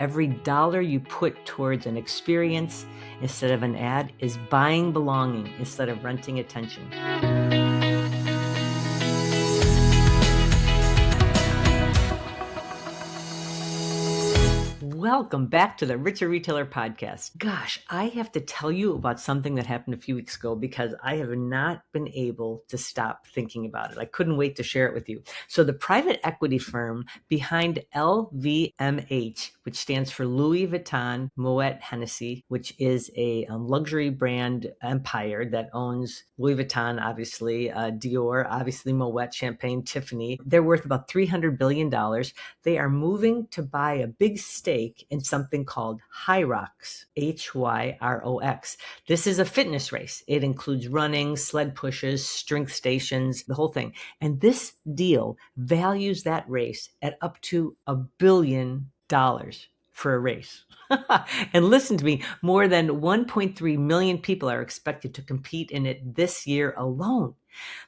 Every dollar you put towards an experience instead of an ad is buying belonging instead of renting attention. Welcome back to the Richer Retailer Podcast. Gosh, I have to tell you about something that happened a few weeks ago because I have not been able to stop thinking about it. I couldn't wait to share it with you. So the private equity firm behind LVMH, which stands for Louis Vuitton, Moët, Hennessy, which is a luxury brand empire that owns Louis Vuitton, obviously, Dior, obviously Moët, Champagne, Tiffany. They're worth about $300 billion. They are moving to buy a big stake in something called HyROX, HYROX. This is a fitness race. It includes running, sled pushes, strength stations, the whole thing. And this deal values that race at up to $1 billion for a race. And listen to me, more than 1.3 million people are expected to compete in it this year alone.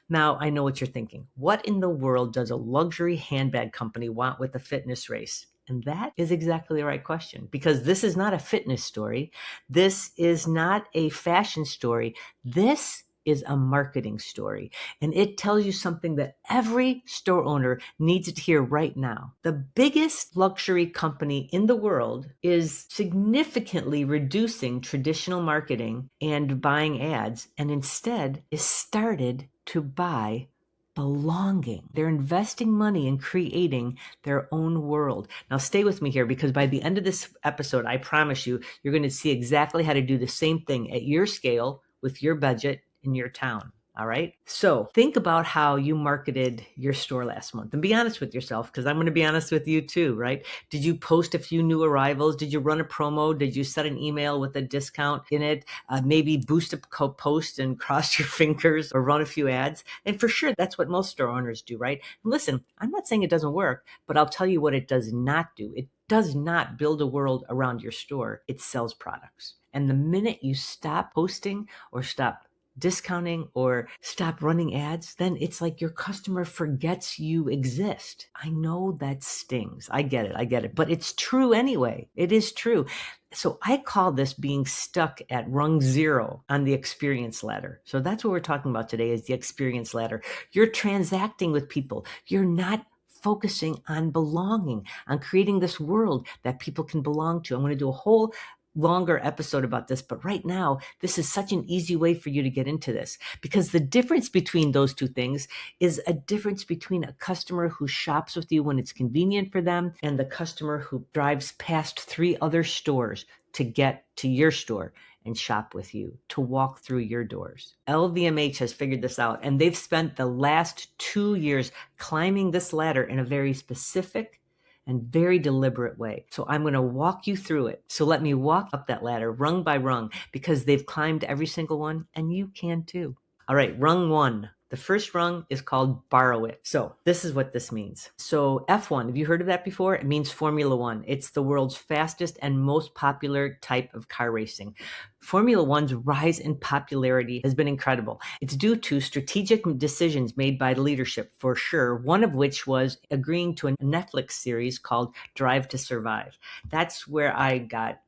Now, I know what you're thinking. What in the world does a luxury handbag company want with a fitness race? And that is exactly the right question, because this is not a fitness story. This is not a fashion story. This is a marketing story. And it tells you something that every store owner needs to hear right now. The biggest luxury company in the world is significantly reducing traditional marketing and buying ads, and instead is started to buy belonging. They're investing money in creating their own world. Now stay with me here, because by the end of this episode, I promise you, you're going to see exactly how to do the same thing at your scale with your budget in your town. All right. So think about how you marketed your store last month, and be honest with yourself, because I'm going to be honest with you too, right? Did you post a few new arrivals? Did you run a promo? Did you set an email with a discount in it? Maybe boost a post and cross your fingers, or run a few ads? And for sure, that's what most store owners do, right? And listen, I'm not saying it doesn't work, but I'll tell you what it does not do. It does not build a world around your store. It sells products. And the minute you stop posting or stop discounting or stop running ads, then it's like your customer forgets you exist. I know that stings. I get it. But it's true anyway. It is true. So I call this being stuck at rung 0 on the experience ladder. So that's what we're talking about today, is the experience ladder. You're transacting with people. You're not focusing on belonging, on creating this world that people can belong to. I'm going to do a whole longer episode about this, but right now, this is such an easy way for you to get into this, because the difference between those two things is a difference between a customer who shops with you when it's convenient for them and the customer who drives past 3 other stores to get to your store and shop with you, to walk through your doors. LVMH has figured this out, and they've spent the last 2 years climbing this ladder in a very specific and very deliberate way. So I'm going to walk you through it. So let me walk up that ladder rung by rung, because they've climbed every single one, and you can too. All right, rung 1. The first rung is called borrow it. So this is what this means. So F1, have you heard of that before? It means Formula One. It's the world's fastest and most popular type of car racing. Formula One's rise in popularity has been incredible. It's due to strategic decisions made by leadership, for sure, one of which was agreeing to a Netflix series called Drive to Survive. That's where I got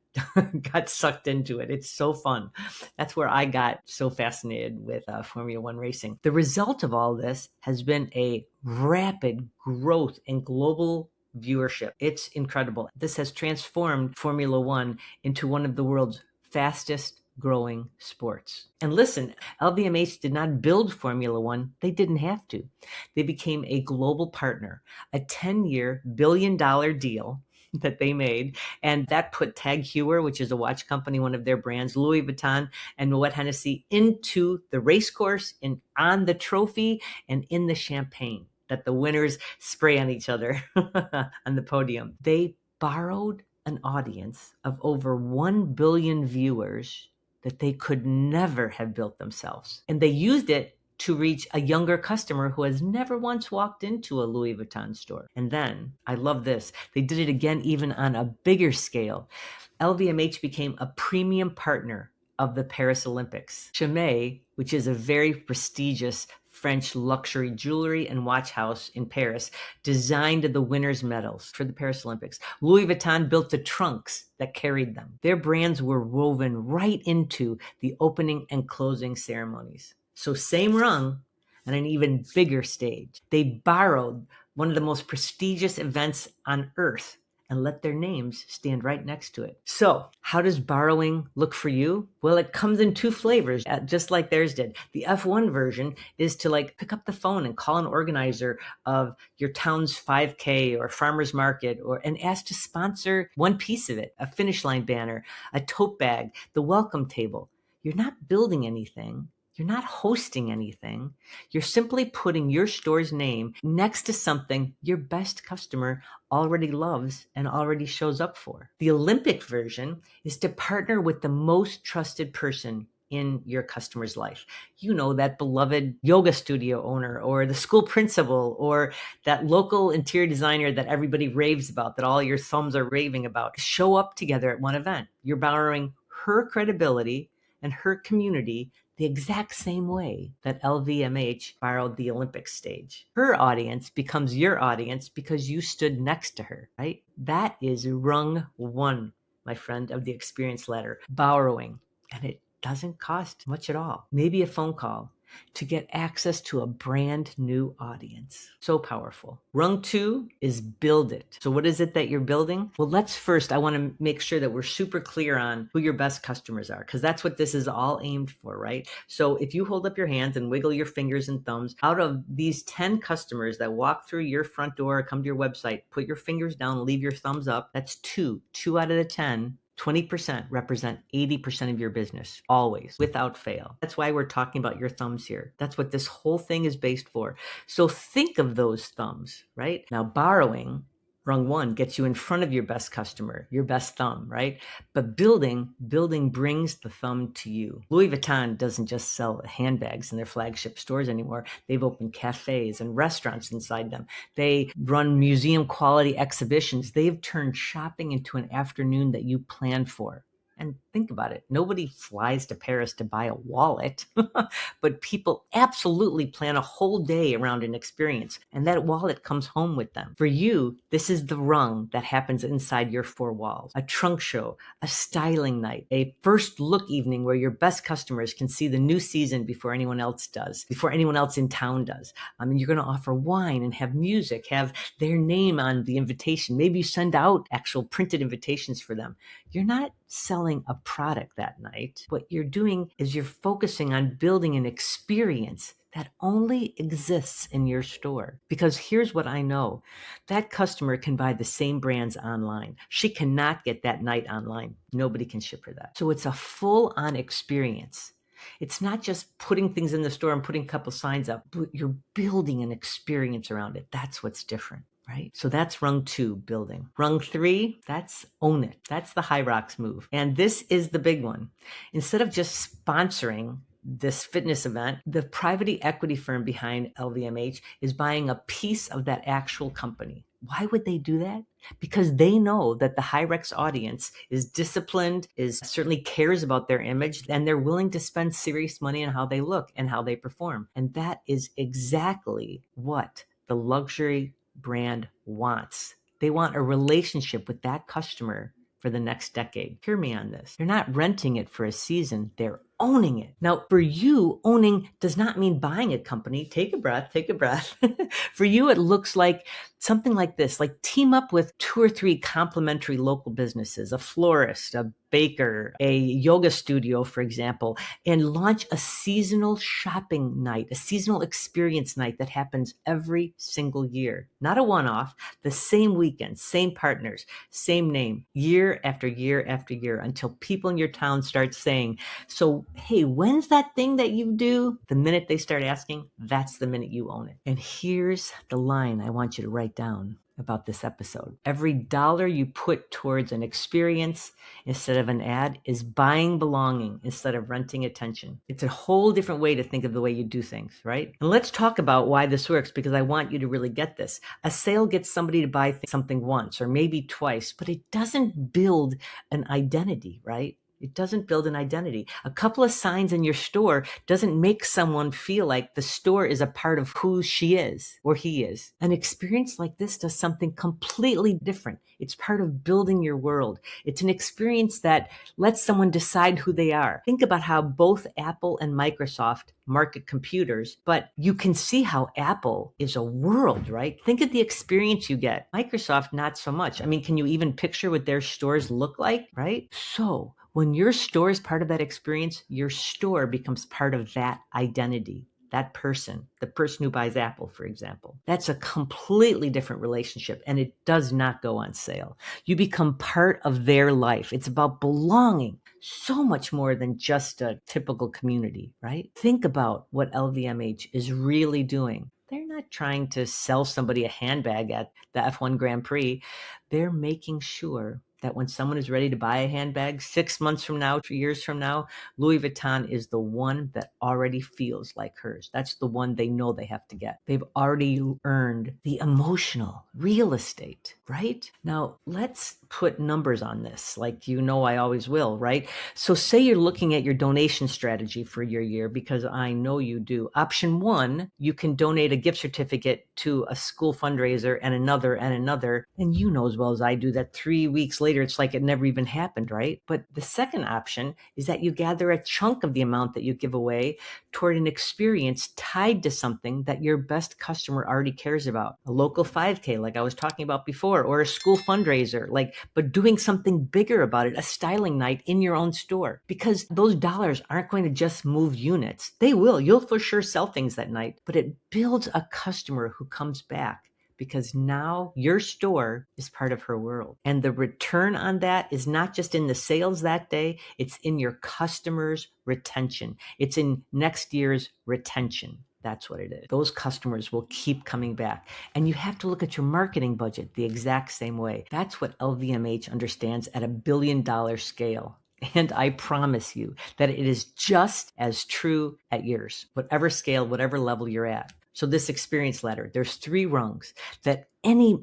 sucked into it. It's so fun. That's where I got so fascinated with Formula One racing. The result of all this has been a rapid growth in global viewership. It's incredible. This has transformed Formula One into one of the world's fastest growing sports. And listen, LVMH did not build Formula One. They didn't have to. They became a global partner, a 10-year billion-dollar deal that they made. And that put Tag Heuer, which is a watch company, one of their brands, Louis Vuitton, and Moët Hennessy into the race course, and on the trophy, and in the champagne that the winners spray on each other on the podium. They borrowed an audience of over 1 billion viewers that they could never have built themselves. And they used it to reach a younger customer who has never once walked into a Louis Vuitton store. And then, I love this, they did it again even on a bigger scale. LVMH became a premium partner of the Paris Olympics. Chimay, which is a very prestigious French luxury jewelry and watch house in Paris designed the winners' medals for the Paris Olympics. Louis Vuitton built the trunks that carried them. Their brands were woven right into the opening and closing ceremonies. So same rung on an even bigger stage. They borrowed one of the most prestigious events on earth and let their names stand right next to it. So how does borrowing look for you? Well, it comes in two flavors, just like theirs did. The F1 version is to pick up the phone and call an organizer of your town's 5K or farmer's market and ask to sponsor one piece of it, a finish line banner, a tote bag, the welcome table. You're not building anything. You're not hosting anything. You're simply putting your store's name next to something your best customer already loves and already shows up for. The Olympic version is to partner with the most trusted person in your customer's life. You know, that beloved yoga studio owner or the school principal or that local interior designer that everybody raves about, that all your thumbs are raving about. Show up together at one event. You're borrowing her credibility and her community the exact same way that LVMH borrowed the Olympic stage. Her audience becomes your audience because you stood next to her, right? That is rung one, my friend, of the Experience Ladder, borrowing. And it doesn't cost much at all. Maybe a phone call to get access to a brand new audience. So powerful. Rung two is build it. So what is it that you're building? Well, I want to make sure that we're super clear on who your best customers are, because that's what this is all aimed for, right? So if you hold up your hands and wiggle your fingers and thumbs, out of these 10 customers that walk through your front door, come to your website, put your fingers down, leave your thumbs up, that's two out of the 10. 20% represent 80% of your business, always, without fail. That's why we're talking about your thumbs here. That's what this whole thing is based for. So think of those thumbs, right? Now, borrowing, rung one, gets you in front of your best customer, your best thumb, right? But building brings the thumb to you. Louis Vuitton doesn't just sell handbags in their flagship stores anymore. They've opened cafes and restaurants inside them. They run museum quality exhibitions. They've turned shopping into an afternoon that you plan for. And think about it. Nobody flies to Paris to buy a wallet, but people absolutely plan a whole day around an experience, and that wallet comes home with them. For you, this is the rung that happens inside your four walls. A trunk show, a styling night, a first look evening where your best customers can see the new season before anyone else does, before anyone else in town does. You're going to offer wine and have music, have their name on the invitation. Maybe you send out actual printed invitations for them. You're not selling a product that night. What you're doing is you're focusing on building an experience that only exists in your store. Because here's what I know. That customer can buy the same brands online. She cannot get that night online. Nobody can ship her that. So it's a full-on experience. It's not just putting things in the store and putting a couple signs up, but you're building an experience around it. That's what's different. Right? So that's rung two, building. Rung three, that's own it. That's the HyROX move. And this is the big one. Instead of just sponsoring this fitness event, the private equity firm behind LVMH is buying a piece of that actual company. Why would they do that? Because they know that the HyROX audience is disciplined, certainly cares about their image, and they're willing to spend serious money on how they look and how they perform. And that is exactly what the luxury brand wants. They want a relationship with that customer for the next decade. Hear me on this. They're not renting it for a season. They're owning it. Now, for you, owning does not mean buying a company. Take a breath, take a breath. For you, it looks like something like this, like team up with 2 or 3 complementary local businesses, a florist, a baker, a yoga studio, for example, and launch a seasonal shopping night, a seasonal experience night that happens every single year. Not a one-off, the same weekend, same partners, same name, year after year after year, until people in your town start saying, so, hey, when's that thing that you do? The minute they start asking, that's the minute you own it. And here's the line I want you to write down about this episode. Every dollar you put towards an experience instead of an ad is buying belonging instead of renting attention. It's a whole different way to think of the way you do things, right? And let's talk about why this works, because I want you to really get this. A sale gets somebody to buy something once or maybe twice, but it doesn't build an identity, right? It doesn't build an identity. A couple of signs in your store doesn't make someone feel like the store is a part of who she is or he is. An experience like this does something completely different. It's part of building your world. It's an experience that lets someone decide who they are. Think about how both Apple and Microsoft market computers, but you can see how Apple is a world, right? Think of the experience you get. Microsoft, not so much. I mean, can you even picture what their stores look like, right? So when your store is part of that experience, your store becomes part of that identity. That person, the person who buys Apple, for example, that's a completely different relationship, and it does not go on sale. You become part of their life. It's about belonging, so much more than just a typical community, right? Think about what LVMH is really doing. They're not trying to sell somebody a handbag at the F1 Grand Prix. They're making sure that when someone is ready to buy a handbag 6 months from now, 2 years from now, Louis Vuitton is the one that already feels like hers. That's the one they know they have to get. They've already earned the emotional real estate, right? Now, let's put numbers on this, like you know I always will, right? So say you're looking at your donation strategy for your year, because I know you do. Option 1, you can donate a gift certificate to a school fundraiser and another and another. And you know as well as I do that 3 weeks later, it's like it never even happened, right? But the second option is that you gather a chunk of the amount that you give away toward an experience tied to something that your best customer already cares about. A local 5K, like I was talking about before, or a school fundraiser, but doing something bigger about it, a styling night in your own store, because those dollars aren't going to just move units. They will. You'll for sure sell things that night, but it builds a customer who comes back, because now your store is part of her world. And the return on that is not just in the sales that day, it's in your customers' retention. It's in next year's retention. That's what it is. Those customers will keep coming back. And you have to look at your marketing budget the exact same way. That's what LVMH understands at $1 billion scale. And I promise you that it is just as true at yours, whatever scale, whatever level you're at. So this experience ladder, there's 3 rungs that any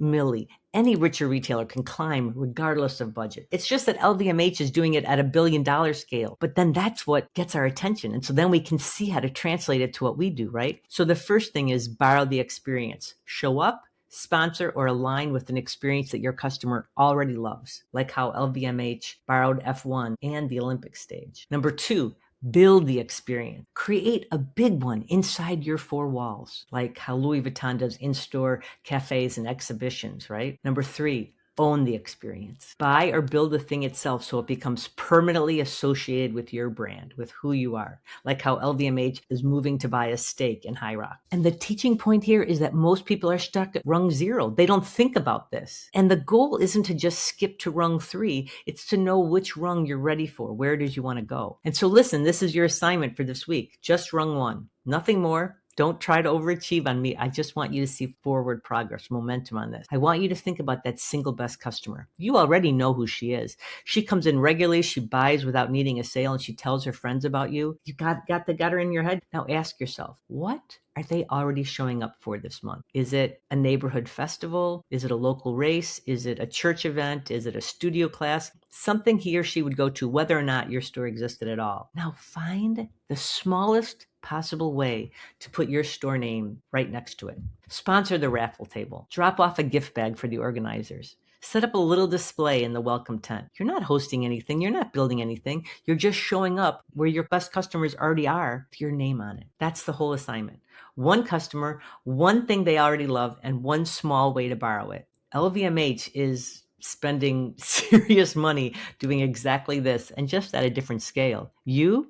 any richer retailer can climb regardless of budget. It's just that LVMH is doing it at $1 billion scale, but then that's what gets our attention. And so then we can see how to translate it to what we do, right? So the first thing is borrow the experience. Show up, sponsor, or align with an experience that your customer already loves, like how LVMH borrowed F1 and the Olympic stage. Number 2, build the experience. Create a big one inside your 4 walls, like how Louis Vuitton does in-store cafes and exhibitions, right? Number 3, own the experience. Buy or build the thing itself so it becomes permanently associated with your brand, with who you are, like how LVMH is moving to buy a stake in HyROX. And the teaching point here is that most people are stuck at rung 0. They don't think about this. And the goal isn't to just skip to rung 3. It's to know which rung you're ready for, where it is you want to go. And so listen, this is your assignment for this week. Just rung 1, nothing more. Don't try to overachieve on me. I just want you to see forward progress, momentum on this. I want you to think about that single best customer. You already know who she is. She comes in regularly. She buys without needing a sale, and she tells her friends about you. You got her in your head. Now ask yourself, what are they already showing up for this month? Is it a neighborhood festival? Is it a local race? Is it a church event? Is it a studio class? Something he or she would go to whether or not your store existed at all. Now find the smallest possible way to put your store name right next to it. Sponsor the raffle table. Drop off a gift bag for the organizers. Set up a little display in the welcome tent. You're not hosting anything. You're not building anything. You're just showing up where your best customers already are with your name on it. That's the whole assignment. One customer, one thing they already love, and one small way to borrow it. LVMH is spending serious money doing exactly this, and just at a different scale. You're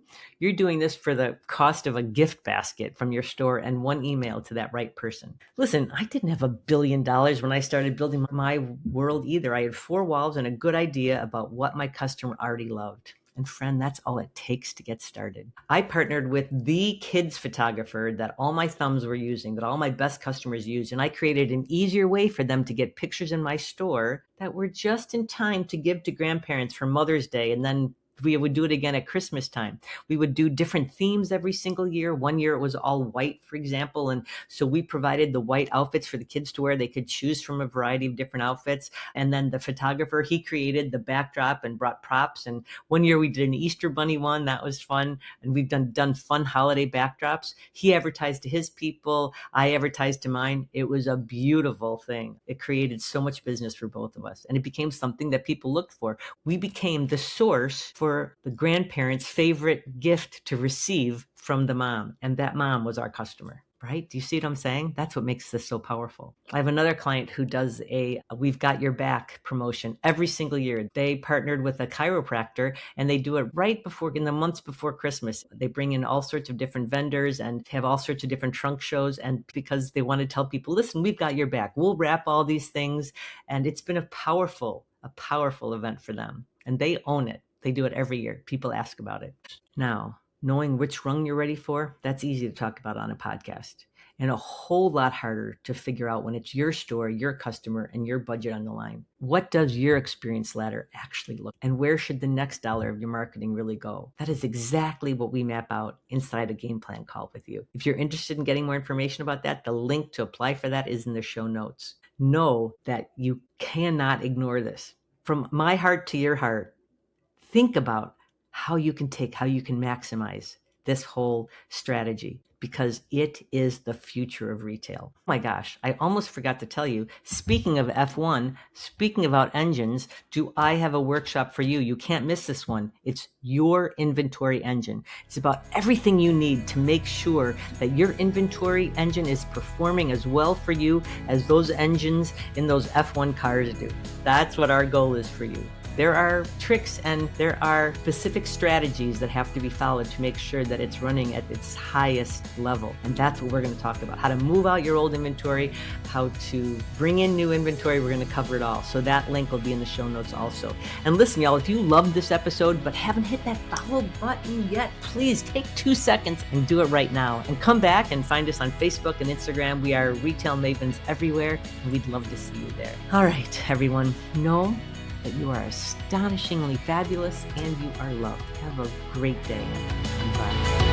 doing this for the cost of a gift basket from your store and one email to that right person. Listen, I didn't have $1 billion when I started building my world either. I had 4 walls and a good idea about what my customer already loved. And friend, that's all it takes to get started. I partnered with the kids photographer that all my thumbs were using, that all my best customers used, and I created an easier way for them to get pictures in my store that were just in time to give to grandparents for Mother's Day and then We would do it again at Christmas time. We would do different themes every single year. One year it was all white, for example. And so we provided the white outfits for the kids to wear. They could choose from a variety of different outfits. And then the photographer, he created the backdrop and brought props. And one year we did an Easter bunny one. That was fun. And we've done fun holiday backdrops. He advertised to his people. I advertised to mine. It was a beautiful thing. It created so much business for both of us. And it became something that people looked for. We became the source for the grandparents' favorite gift to receive from the mom. And that mom was our customer, right? Do you see what I'm saying? That's what makes this so powerful. I have another client who does a We've Got Your Back promotion every single year. They partnered with a chiropractor and they do it right before, in the months before Christmas. They bring in all sorts of different vendors and have all sorts of different trunk shows. And because they want to tell people, listen, we've got your back. We'll wrap all these things. And it's been a powerful event for them. And they own it. They do it every year. People ask about it. Now, knowing which rung you're ready for, that's easy to talk about on a podcast. And a whole lot harder to figure out when it's your store, your customer, and your budget on the line. What does your experience ladder actually look like? And where should the next dollar of your marketing really go? That is exactly what we map out inside a game plan call with you. If you're interested in getting more information about that, the link to apply for that is in the show notes. Know that you cannot ignore this. From my heart to your heart, think about how you can maximize this whole strategy, because it is the future of retail. Oh my gosh, I almost forgot to tell you, speaking of F1, speaking about engines, do I have a workshop for you? You can't miss this one. It's your inventory engine. It's about everything you need to make sure that your inventory engine is performing as well for you as those engines in those F1 cars do. That's what our goal is for you. There are tricks and there are specific strategies that have to be followed to make sure that it's running at its highest level. And that's what we're going to talk about. How to move out your old inventory, how to bring in new inventory. We're going to cover it all. So that link will be in the show notes also. And listen, y'all, if you loved this episode but haven't hit that follow button yet, please take 2 seconds and do it right now. And come back and find us on Facebook and Instagram. We are Retail Mavens everywhere, and we'd love to see you there. All right, everyone, know that you are astonishingly fabulous and you are loved. Have a great day. Bye.